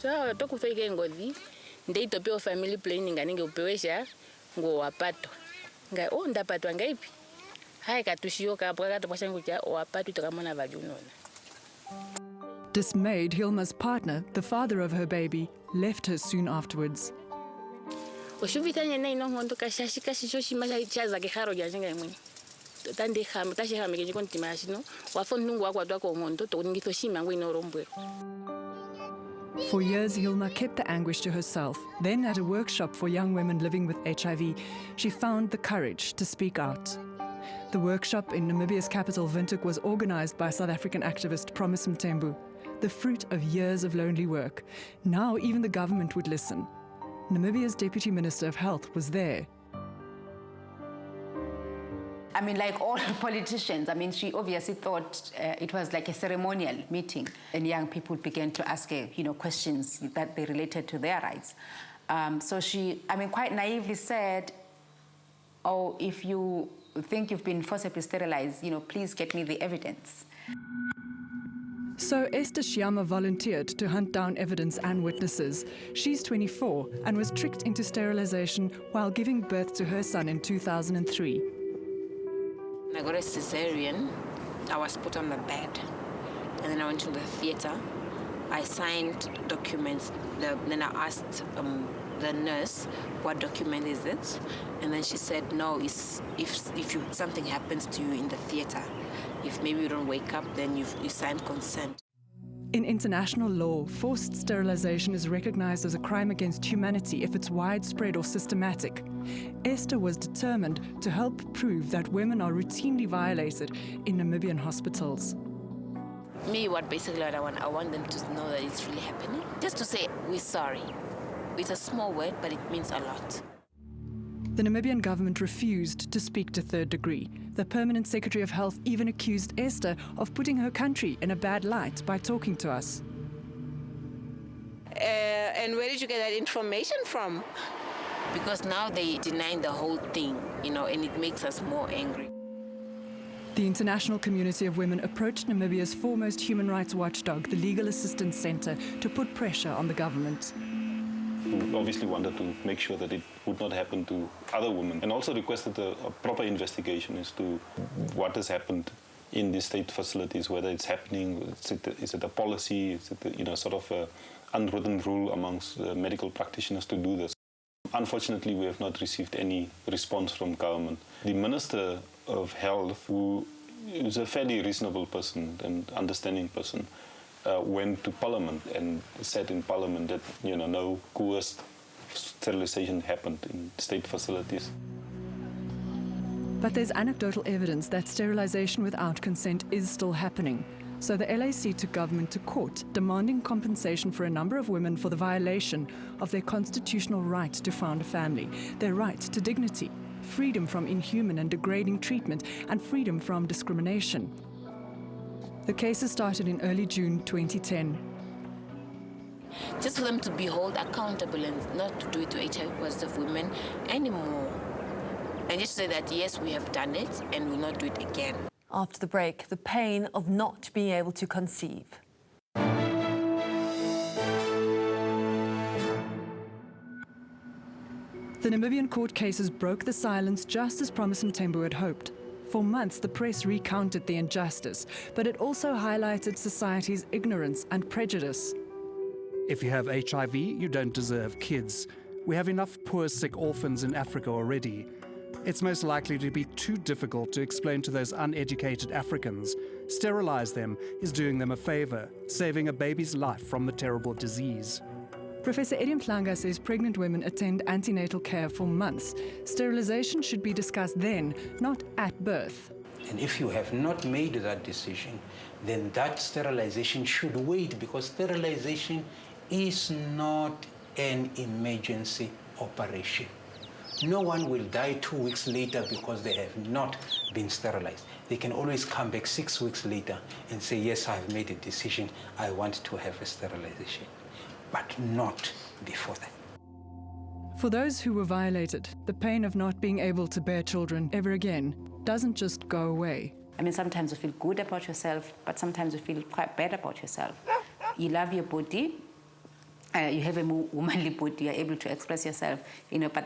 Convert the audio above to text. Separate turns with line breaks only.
So tokufike ngozi ndeito peo family planning aninge upewesha ngo wapato. Ngai ndapatwa ngaipi. Hai katushio kapwa katapasha ngucha wapato tukamona vajunona.
Dismayed, Hilma's partner, the father of her baby, left her soon afterwards.
Ushuvitanya na inongondo kashashika shishoshima chaza keharo janjenga imwe. Tande khama tashihama ke kontimashino wafonungu wakwatwa ko ngondo to ngitho shima ngwe inorombwe.
For years, Hilma kept the anguish to herself. Then, at a workshop for young women living with HIV, she found the courage to speak out. The workshop in Namibia's capital, Windheok, was organized by South African activist Promise Mthembu, the fruit of years of lonely work. Now, even the government would listen. Namibia's Deputy Minister of Health was there.
I mean, like all politicians, I mean, she obviously thought it was like a ceremonial meeting, and young people began to ask her, questions that they related to their rights. So she, quite naively said, "Oh, if you think you've been forcibly sterilized, please get me the evidence."
So Esther Shyama volunteered to hunt down evidence and witnesses. She's 24 and was tricked into sterilization while giving birth to her son in 2003.
I got a cesarean. I was put on the bed, and then I went to the theater. I signed documents. Then I asked the nurse, "What document is it?" And then she said, "No, if something happens to you in the theater, if maybe you don't wake up, then you signed consent."
In international law, forced sterilization is recognized as a crime against humanity if it's widespread or systematic. Esther was determined to help prove that women are routinely violated in Namibian hospitals.
Me, what I want them to know that it's really happening. Just to say, we're sorry. It's a small word, but it means a lot.
The Namibian government refused to speak to Third Degree. The Permanent Secretary of Health even accused Esther of putting her country in a bad light by talking to us.
And where did you get that information from? Because now they denying the whole thing, and it makes us more angry.
The international community of women approached Namibia's foremost human rights watchdog, the Legal Assistance Centre, to put pressure on the government.
We obviously wanted to make sure that it would not happen to other women, and also requested a proper investigation as to what has happened in these state facilities, whether it's happening, is it a policy, is it sort of an unwritten rule amongst medical practitioners to do this. Unfortunately, we have not received any response from government. The Minister of Health, who is a fairly reasonable person and understanding person, went to Parliament and said in Parliament that no coerced sterilization happened in state facilities.
But there's anecdotal evidence that sterilization without consent is still happening. So the LAC took government to court, demanding compensation for a number of women for the violation of their constitutional right to found a family, their right to dignity, freedom from inhuman and degrading treatment, and freedom from discrimination. The cases started in early June 2010.
Just for them to be held accountable and not to do it to HIV-positive women anymore. And just say that, yes, we have done it and we'll not do it again.
After the break, the pain of not being able to conceive.
The Namibian court cases broke the silence just as Promise Mthembu had hoped. For months, the press recounted the injustice, but it also highlighted society's ignorance and prejudice.
If you have HIV, you don't deserve kids. We have enough poor, sick orphans in Africa already. It's most likely to be too difficult to explain to those uneducated Africans. Sterilize them is doing them a favor, saving a baby's life from the terrible disease.
Professor Eddie Mhlanga says pregnant women attend antenatal care for months. Sterilization should be discussed then, not at birth.
And if you have not made that decision, then that sterilization should wait, because sterilization is not an emergency operation. No one will die 2 weeks later because they have not been sterilized. They can always come back 6 weeks later and say, yes, I've made a decision, I want to have a sterilization, but not before that.
For those who were violated, the pain of not being able to bear children ever again doesn't just go away.
I mean, sometimes you feel good about yourself, but sometimes you feel quite bad about yourself. You love your body, you have a more womanly body, you're able to express yourself, but